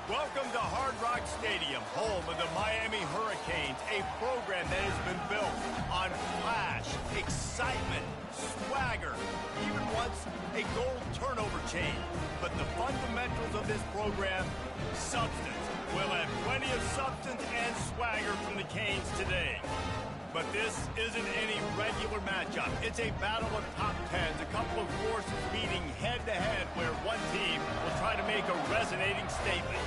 Welcome to Hard Rock Stadium, home of the Miami Hurricanes, a program that has been built on flash, excitement, swagger, even once a goal turnover chain. But the fundamentals of this program, substance. We'll have plenty of substance and swagger from the Canes today. But this isn't any regular matchup. It's a battle of top tens, a couple of forces meeting head-to-head where one team will try to make a resonating statement.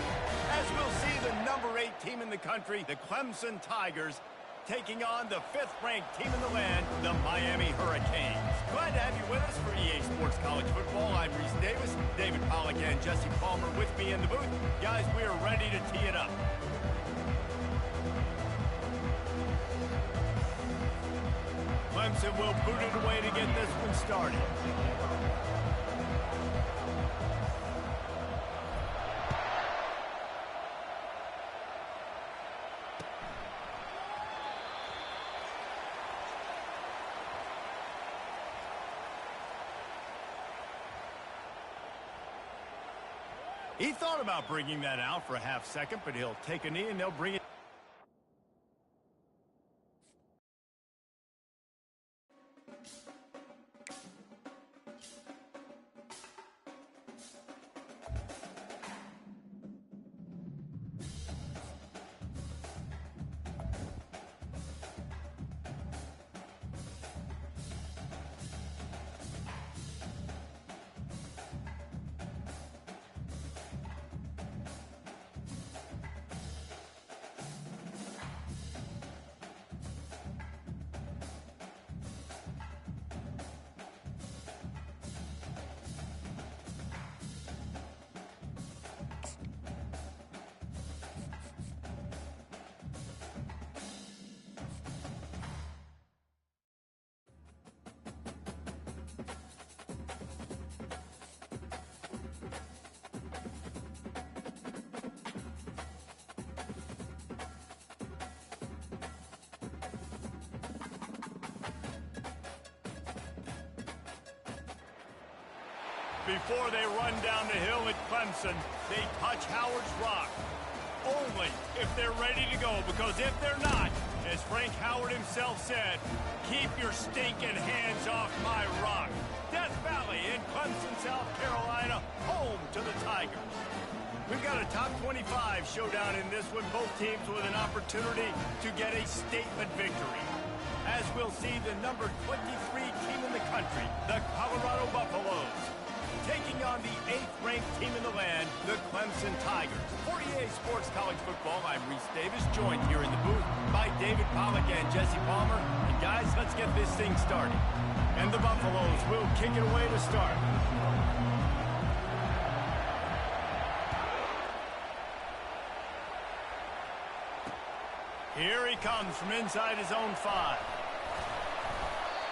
As we'll see the number 8 team in the country, the Clemson Tigers, taking on the 5th-ranked team in the land, the Miami Hurricanes. Glad to have you with us for EA Sports College Football. I'm Reese Davis, David Pollack and Jesse Palmer with me in the booth. Guys, we are ready to tee it up. Clemson will boot it away to get this one started. He thought about bringing that out for a half second, but he'll take a knee and they'll bring it. Before they run down the hill at Clemson, they touch Howard's rock. Only if they're ready to go, because if they're not, as Frank Howard himself said, keep your stinking hands off my rock. Death Valley in Clemson, South Carolina, home to the Tigers. We've got a top 25 showdown in this one, both teams with an opportunity to get a statement victory. As we'll see the number 23 team in the country, the Colorado Buffaloes, taking on the 8th-ranked team in the land, the Clemson Tigers. For EA Sports College Football, I'm Reese Davis, joined here in the booth by David Pollack and Jesse Palmer. And guys, let's get this thing started. And the Buffaloes will kick it away to start. Here he comes from inside his own 5.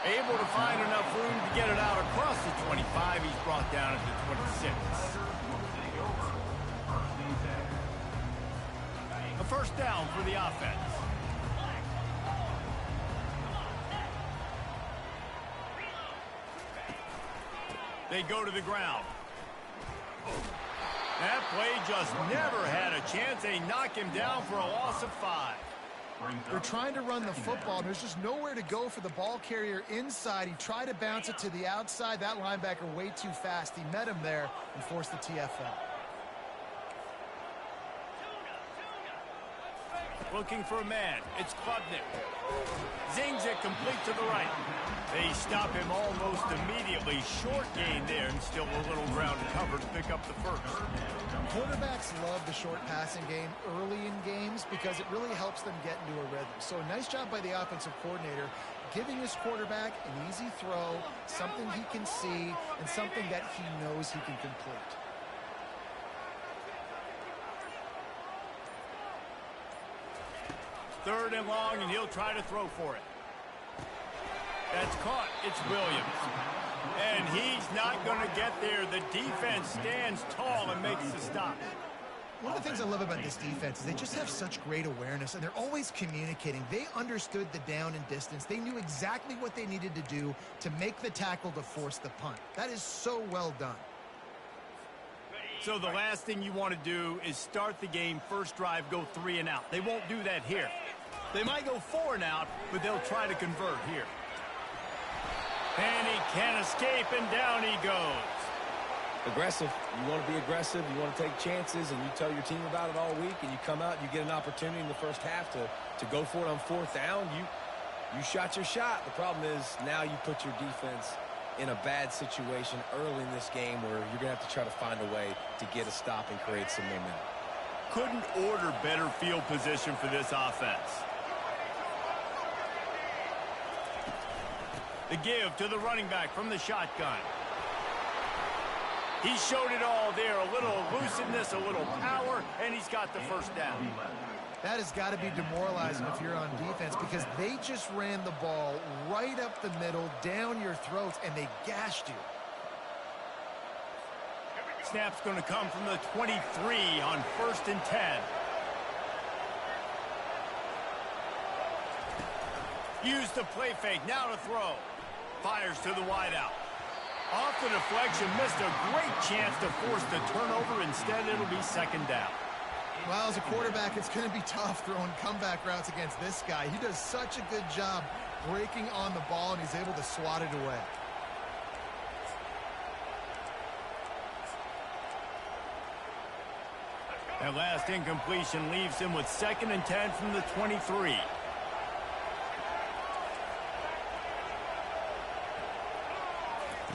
Able to find enough room to get it out across the 25. He's brought down at the 26. A first down for the offense. They go to the ground. That play just never had a chance. They knock him down for a loss of 5. They're trying to run the football. There's just nowhere to go for the ball carrier inside. He tried to bounce it to the outside. That linebacker way too fast. He met him there and forced the TFL. Looking for a man. It's Klubnik. Zings it complete to the right. They stop him almost immediately. Short gain there and still a little ground to cover to pick up the first. Quarterbacks love the short passing game early in games because it really helps them get into a rhythm. So a nice job by the offensive coordinator giving his quarterback an easy throw, something he can see, and something that he knows he can complete. Third and long, and he'll try to throw for it. That's caught. It's Williams. And he's not going to get there. The defense stands tall and makes the stop. One of the things I love about this defense is they just have such great awareness, and they're always communicating. They understood the down and distance. They knew exactly what they needed to do to make the tackle to force the punt. That is so well done. So the last thing you want to do is start the game, first drive, go 3 and out. They won't do that here. They might go 4 and out, but they'll try to convert here. And he can't escape, and down he goes. Aggressive. You want to be aggressive. You want to take chances, and you tell your team about it all week, and you come out and you get an opportunity in the first half to go for it on 4th down. You shot your shot. The problem is now you put your defense in a bad situation early in this game where you're going to have to try to find a way to get a stop and create some momentum. Couldn't order better field position for this offense. The give to the running back from the shotgun. He showed it all there. A little elusiveness, a little power, and he's got the first down. That has got to be demoralizing if you're on defense because they just ran the ball right up the middle, down your throats, and they gashed you. Snap's going to come from the 23 on 1st and 10. Use the play fake, now to throw. Fires to the wideout. Off the deflection, missed a great chance to force the turnover. Instead, it'll be 2nd down. Well, as a quarterback, it's going to be tough throwing comeback routes against this guy. He does such a good job breaking on the ball, and he's able to swat it away. That last incompletion leaves him with 2nd and 10 from the 23.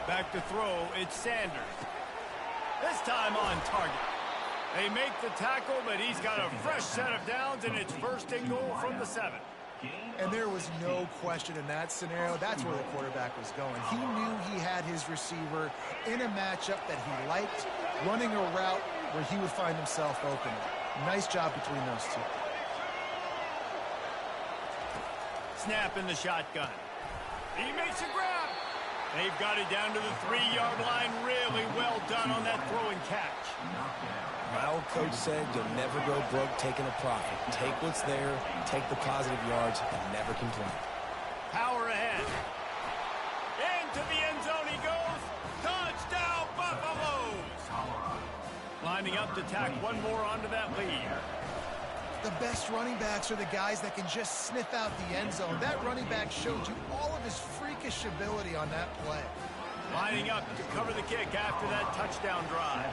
Back to throw, it's Sanders. This time on target. They make the tackle, but he's got a fresh set of downs, and it's 1st and goal from the 7. And there was no question in that scenario. That's where the quarterback was going. He knew he had his receiver in a matchup that he liked, running a route where he would find himself open. Nice job between those two. Snap in the shotgun. He makes a grab. They've got it down to the 3-yard line. Really well done on that throw and catch. My old coach said you'll never go broke taking a profit. Take what's there, take the positive yards, and never complain. Power ahead. Into the end zone he goes. Touchdown, Buffaloes! Lining up to tack one more onto that lead. The best running backs are the guys that can just sniff out the end zone. That running back showed you all of his freakish ability on that play. Lining up to cover the kick after that touchdown drive.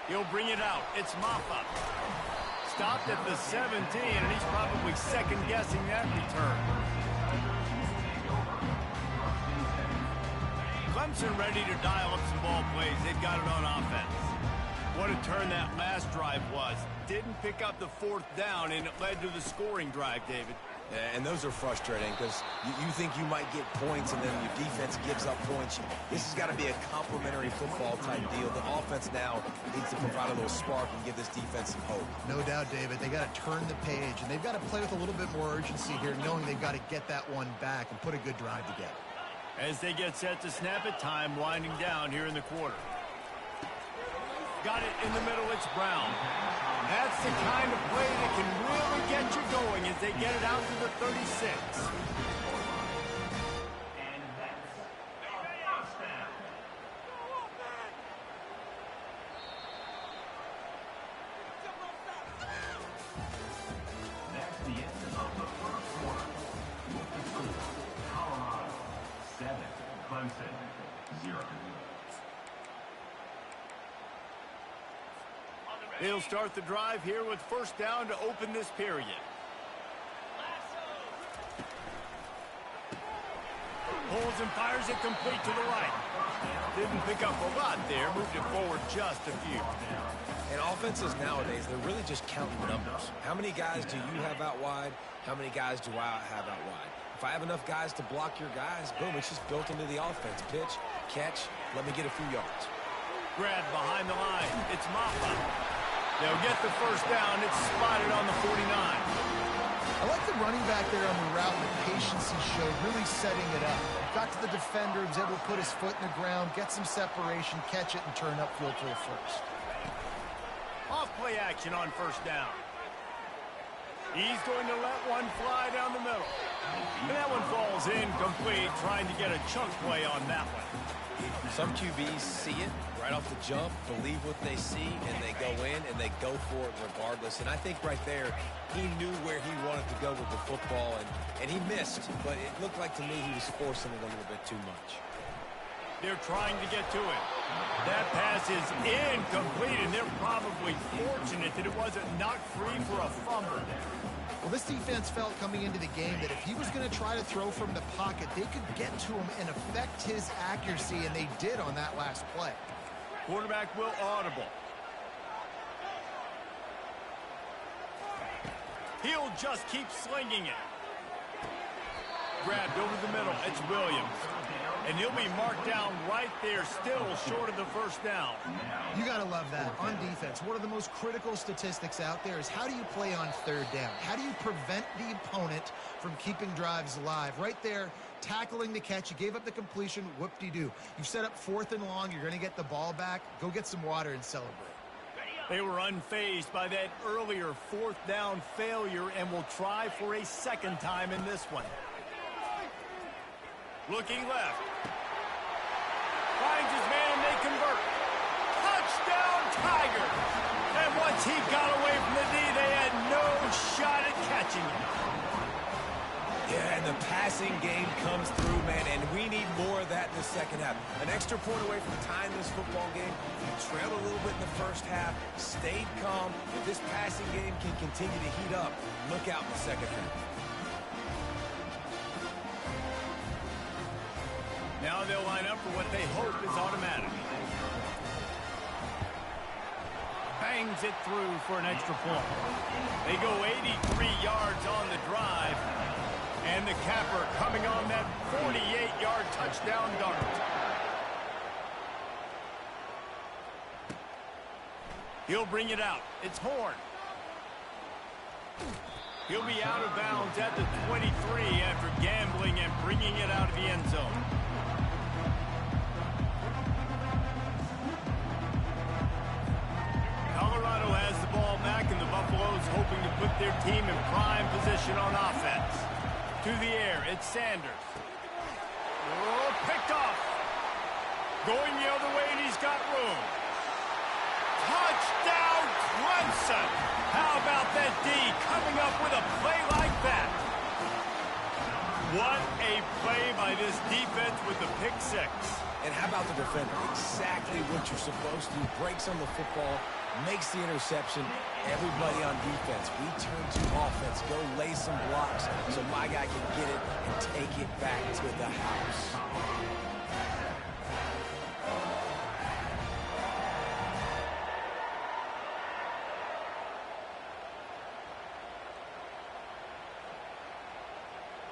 He'll bring it out. It's Maffa. Stopped at the 17, and he's probably second-guessing that return. Clemson ready to dial up some ball plays. They've got it on offense. What a turn that last drive was. Didn't pick up the 4th down, and it led to the scoring drive, David. Yeah, and those are frustrating because you think you might get points and then your defense gives up points. This has got to be a complementary football type deal. The offense now needs to provide a little spark and give this defense some hope. No doubt, David. They got to turn the page, and they've got to play with a little bit more urgency here, knowing they've got to get that one back and put a good drive together. As they get set to snap it, time winding down here in the quarter. Got it in the middle, it's Brown. That's the kind of play that can really get you going as they get it out to the 36. That's the end of the first quarter. Colorado 7, Clemson 0. They'll start the drive here with 1st down to open this period. Pulls and fires it complete to the right. Didn't pick up a lot there, moved it forward just a few. And offenses nowadays, they're really just counting numbers. How many guys do you have out wide? How many guys do I have out wide? If I have enough guys to block your guys, boom, it's just built into the offense. Pitch, catch, let me get a few yards. Grab behind the line. It's Maffa. They'll get the 1st down. It's spotted on the 49. I like the running back there on the route and the patience he showed, really setting it up. Got to the defender, was able to put his foot in the ground, get some separation, catch it, and turn upfield for the 1st. Off play action on 1st down. He's going to let one fly down the middle. And that one falls incomplete, trying to get a chunk play on that one. Some QBs see it right off the jump, believe what they see, and they go in and they go for it regardless. And I think right there, he knew where he wanted to go with the football, and he missed. But it looked like to me he was forcing it a little bit too much. They're trying to get to it. That pass is incomplete, and they're probably fortunate that it wasn't knocked free for a fumble. Well, this defense felt coming into the game that if he was going to try to throw from the pocket, they could get to him and affect his accuracy, and they did on that last play. Quarterback will audible. He'll just keep slinging it. Grabbed over the middle. It's Williams. And he'll be marked down right there, still short of the first down. You got to love that. On defense, one of the most critical statistics out there is how do you play on third down? How do you prevent the opponent from keeping drives alive? Right there, tackling the catch. You gave up the completion. Whoop-de-doo. You've set up 4th and long. You're going to get the ball back. Go get some water and celebrate. They were unfazed by that earlier 4th down failure and will try for a second time in this one. Looking left. Finds his man and they convert. Touchdown Tigers! And once he got away from the D, they had no shot at catching him. Yeah, and the passing game comes through, man, and we need more of that in the second half. An extra point away from tying this football game. You trailed a little bit in the first half, stayed calm. If this passing game can continue to heat up, look out in the second half. Now they'll line up for what they hope is automatic. Bangs it through for an extra point. They go 83 yards on the drive. And the capper coming on that 48-yard touchdown dart. He'll bring it out. It's Horn. He'll be out of bounds at the 23 after gambling and bringing it out of the end zone. Colorado has the ball back, and the Buffaloes hoping to put their team in prime position on offense. To the air, it's Sanders. Oh, picked off. Going the other way, and he's got room. Touchdown, Clemson! How about that D coming up with a play like that? What a play by this defense with the pick six. And how about the defender? Exactly what you're supposed to do. Breaks on the football, makes the interception. Everybody on defense, we turn to offense. Go lay some blocks so my guy can get it and take it back to the house.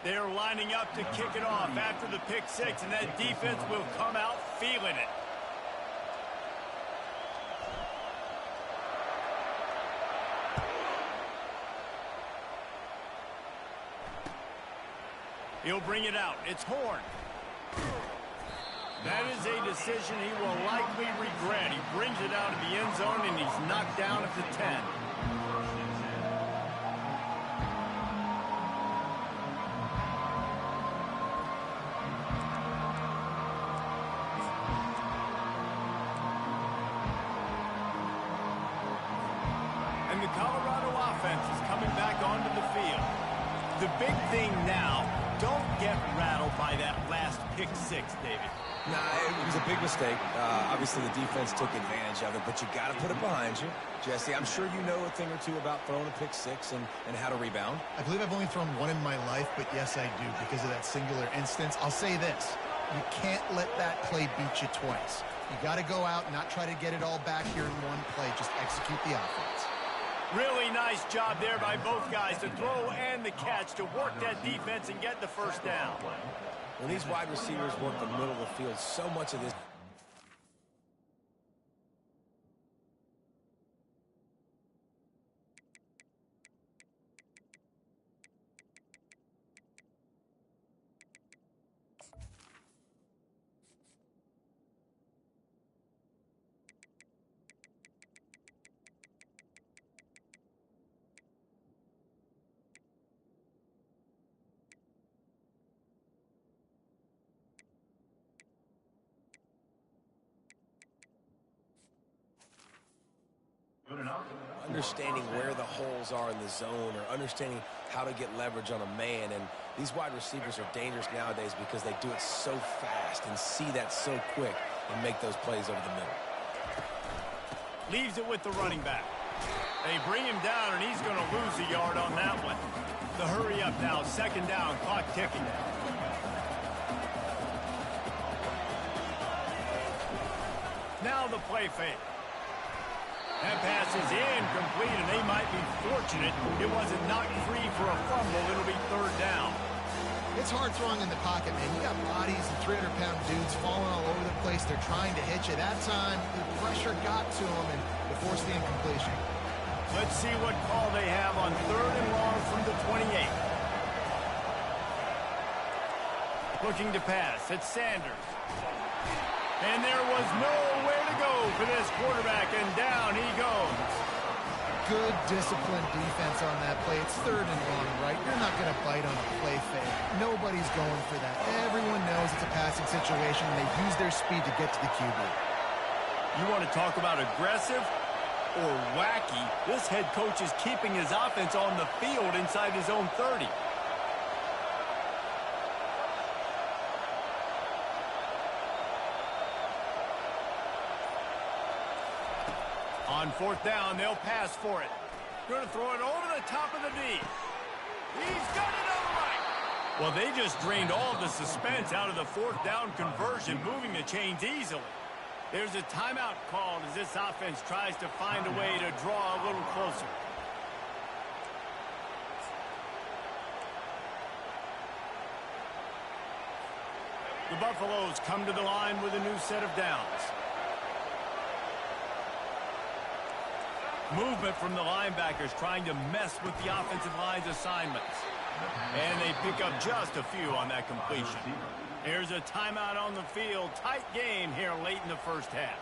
They're lining up to kick it off after the pick six, and that defense will come out feeling it. He'll bring it out. It's Horn. That is a decision he will likely regret. He brings it out of the end zone, and he's knocked down at the 10. And the Colorado offense is coming back onto the field. The big thing now, don't get rattled by that last pick six, David. Nah, it was a big mistake. Obviously, the defense took advantage of it, but you got to put it behind you. Jesse, I'm sure you know a thing or two about throwing a pick six and how to rebound. I believe I've only thrown one in my life, but yes, I do because of that singular instance. I'll say this. You can't let that play beat you twice. You got to go out and not try to get it all back here in one play. Just execute the offense. Really nice job there by both guys to throw and the catch to work that defense and get the first down. When these wide receivers work the middle of the field, so much of this understanding where the holes are in the zone or understanding how to get leverage on a man. And these wide receivers are dangerous nowadays because they do it so fast and see that so quick and make those plays over the middle. Leaves it with the running back. They bring him down, and he's going to lose a yard on that one. The hurry up now, second down, clock ticking. Now the play fake. That pass is incomplete, and they might be fortunate it wasn't knocked free for a fumble. It'll be third down. It's hard throwing in the pocket, man. You got bodies and 300-pound dudes falling all over the place. They're trying to hit you. That time, the pressure got to them, and they forced the incompletion. Let's see what call they have on third and long from the 28. Looking to pass. It's Sanders. And there was nowhere to go for this quarterback, and down he goes. Good disciplined defense on that play. It's third and long, right? You're not going to bite on a play fake. Nobody's going for that. Everyone knows it's a passing situation, and they use their speed to get to the QB. You want to talk about aggressive or wacky? This head coach is keeping his offense on the field inside his own 30. On fourth down, they'll pass for it. Going to throw it over the top of the D. He's got it on the right. Well, they just drained all of the suspense out of the fourth down conversion, moving the chains easily. There's a timeout called as this offense tries to find a way to draw a little closer. The Buffaloes come to the line with a new set of downs. Movement from the linebackers trying to mess with the offensive line's assignments. And they pick up just a few on that completion. Here's a timeout on the field. Tight game here late in the first half.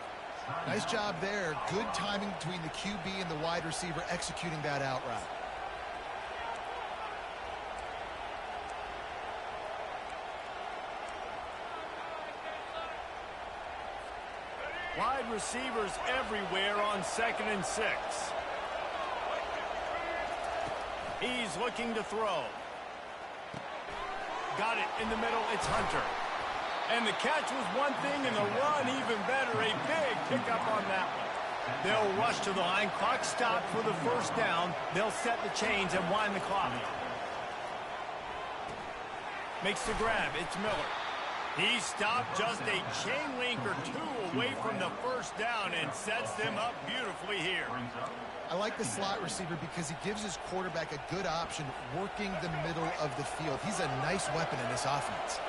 Nice job there. Good timing between the QB and the wide receiver executing that out route. Wide receivers everywhere on 2nd and 6. He's looking to throw. Got it in the middle. It's Hunter. And the catch was one thing, and the run even better. A big pickup on that one. They'll rush to the line. Clock stopped for the first down. They'll set the chains and wind the clock. Makes the grab. It's Miller. He stopped just a chain link or two away from the first down and sets them up beautifully here. I like the slot receiver because he gives his quarterback a good option working the middle of the field. He's a nice weapon in this offense.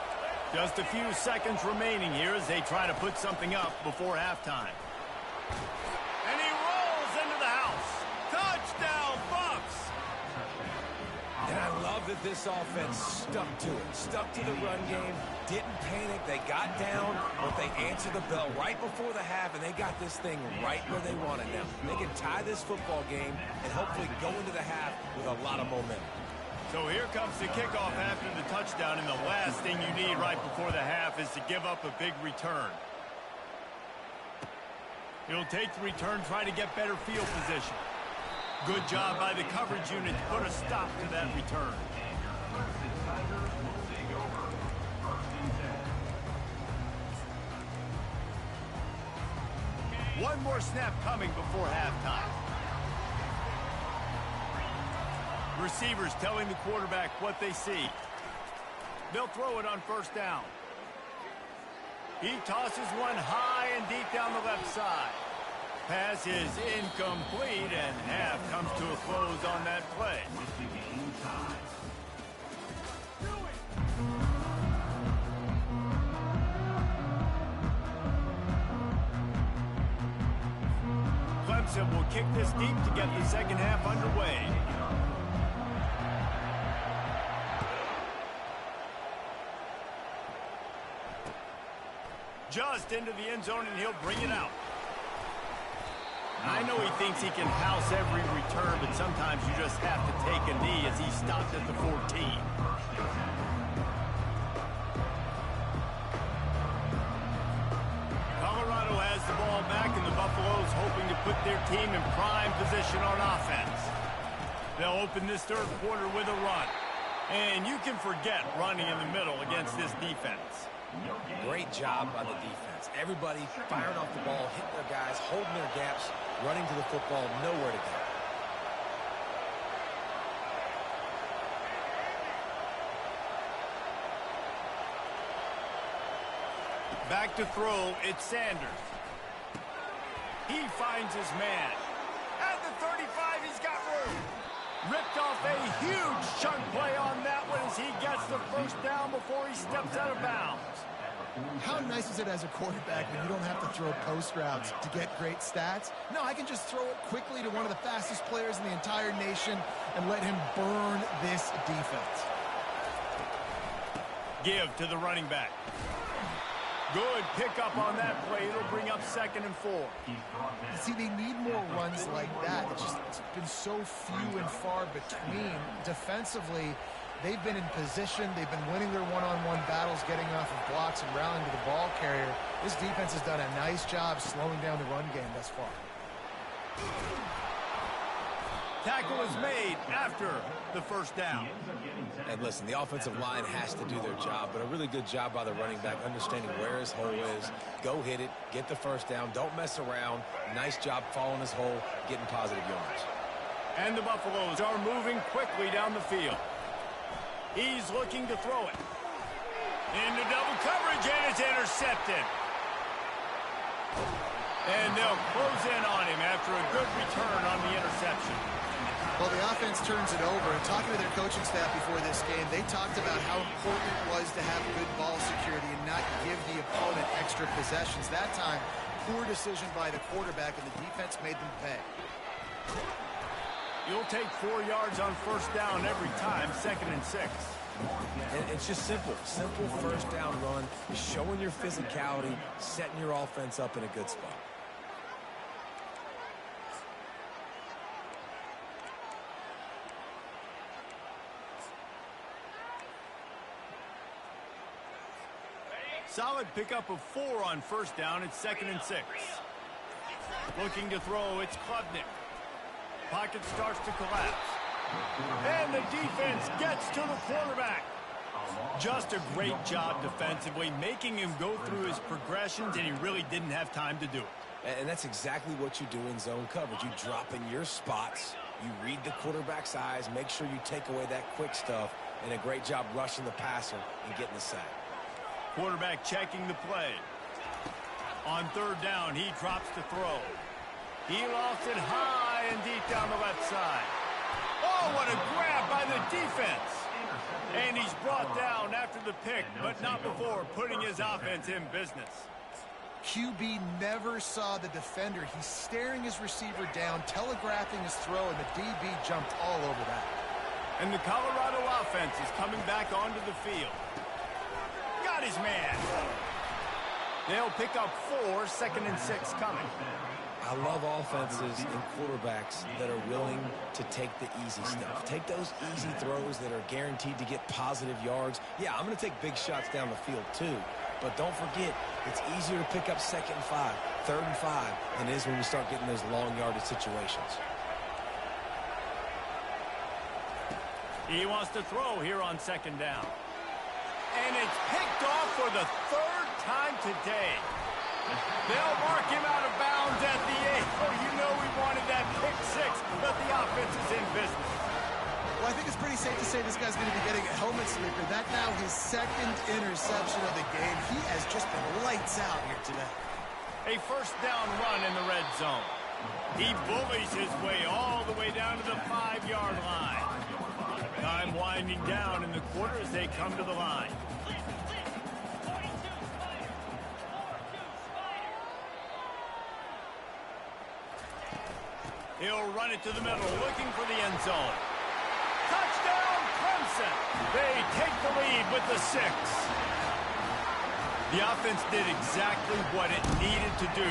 Just a few seconds remaining here as they try to put something up before halftime. And he rolls into the house. Touchdown, Bucks! And I love that this offense stuck to it, stuck to the run game, didn't panic. They got down, but they answered the bell right before the half, and they got this thing right where they want it now. They can tie this football game and hopefully go into the half with a lot of momentum. So here comes the kickoff after the touchdown, and the last thing you need right before the half is to give up a big return. He'll take the return, try to get better field position. Good job by the coverage unit to put a stop to that return. One more snap coming before halftime. Receivers telling the quarterback what they see. They'll throw it on first down. He tosses one high and deep down the left side. Pass is incomplete, and half comes to a close on that play. Clemson will kick this deep to get the second half underway. Just into the end zone, and he'll bring it out. I know he thinks he can house every return, but sometimes you just have to take a knee as he stopped at the 14. Colorado has the ball back in the Buffalo's hoping to put their team in prime position on offense. They'll open this third quarter with a run. And you can forget running in the middle against this defense. Great job by the defense. Everybody firing off the ball, hitting their guys, holding their gaps, running to the football, nowhere to go. Back to throw, it's Sanders. He finds his man. At the 35, he's got room. Ripped off a huge chunk play on that one as he gets the first down before he steps out of bounds. How nice is it as a quarterback when you don't have to throw post routes to get great stats? No, I can just throw it quickly to one of the fastest players in the entire nation and let him burn this defense. Give to the running back. Good pickup on that play. It'll bring up 2nd and 4. See, they need more runs like that. It's been so few and far between. Defensively, they've been in position. They've been winning their one-on-one battles, getting off of blocks and rallying to the ball carrier. This defense has done a nice job slowing down the run game thus far. Tackle is made after the first down. And listen, the offensive line has to do their job, but a really good job by the running back understanding where his hole is. Go hit it, get the first down, don't mess around. Nice job following his hole, getting positive yards. And the Buffaloes are moving quickly down the field. He's looking to throw it. Into double coverage, and it's intercepted. And they'll close in on him after a good return on the interception. Well, the offense turns it over, and talking to their coaching staff before this game, they talked about how important it was to have good ball security and not give the opponent extra possessions. That time, poor decision by the quarterback, and the defense made them pay. You'll take 4 yards on first down every time, 2nd and 6. And it's just simple first down run, showing your physicality, setting your offense up in a good spot. Solid pickup of 4 on first down. It's 2nd and 6. Looking to throw, it's Klubnik. Pocket starts to collapse. And the defense gets to the quarterback. Just a great job defensively, making him go through his progressions, and he really didn't have time to do it. And that's exactly what you do in zone coverage. You drop in your spots, you read the quarterback's eyes, make sure you take away that quick stuff, and a great job rushing the passer and getting the sack. Quarterback checking the play. On third down, he drops to throw. He lost it high and deep down the left side. Oh, what a grab by the defense. And he's brought down after the pick, but not before putting his offense in business. QB never saw the defender. He's staring his receiver down, telegraphing his throw, and the DB jumped all over that. And the Colorado offense is coming back onto the field. Got his man. They'll pick up 4, 2nd and 6 coming. I love offenses and quarterbacks that are willing to take the easy stuff. Take those easy throws that are guaranteed to get positive yards. Yeah, I'm going to take big shots down the field too. But don't forget, it's easier to pick up 2nd and 5, 3rd and 5 than it is when you start getting those long yardage situations. He wants to throw here on 2nd down. And it's picked off for the 3rd time today. They'll mark him out of bounds at the 8. Oh, you know we wanted that pick 6, but the offense is in business. Well, I think it's pretty safe to say this guy's going to be getting a helmet sleeper. That's now his 2nd interception of the game. He has just been lights out here today. A first down run in the red zone. He bullies his way all the way down to the 5-yard line. Time winding down in the quarter as they come to the line. He'll run it to the middle, looking for the end zone. Touchdown, Clemson! They take the lead with the 6. The offense did exactly what it needed to do,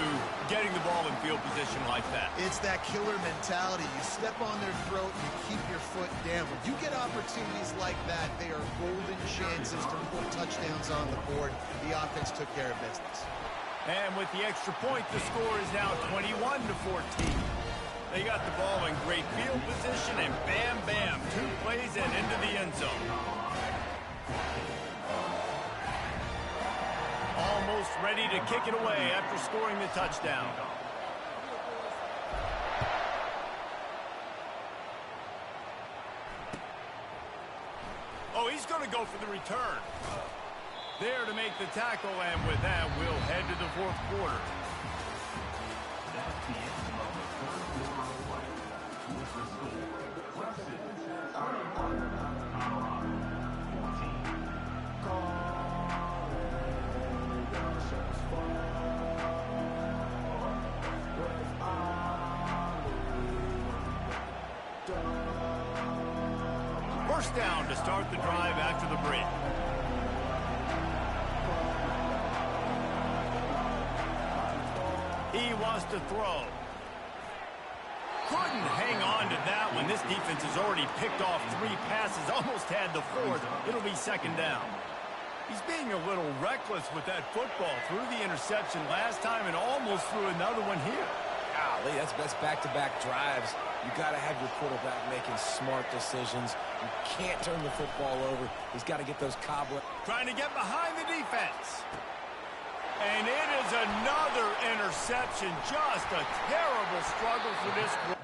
getting the ball in field position like that. It's that killer mentality. You step on their throat, you keep your foot down. When you get opportunities like that, they are golden chances to put touchdowns on the board. The offense took care of business. And with the extra point, the score is now 21-14. They got the ball in great field position, and bam, bam, 2 plays and into the end zone. Almost ready to kick it away after scoring the touchdown. Oh, he's going to go for the return. There to make the tackle, and with that, we'll head to the 4th quarter. That's the end of the third quarter of play. With the score, Clemson 31, Colorado 14. First down to start the drive after the break. He wants to throw. Couldn't hang on to that one. This defense has already picked off 3 passes, almost had the 4th. It'll be 2nd down. He's being a little reckless with that football. Threw the interception last time and almost threw another one here. Golly, that's back-to-back drives. You got to have your quarterback making smart decisions. You can't turn the football over. He's got to get those cobwebs. Trying to get behind the defense. And it is another interception. Just a terrible struggle for this group.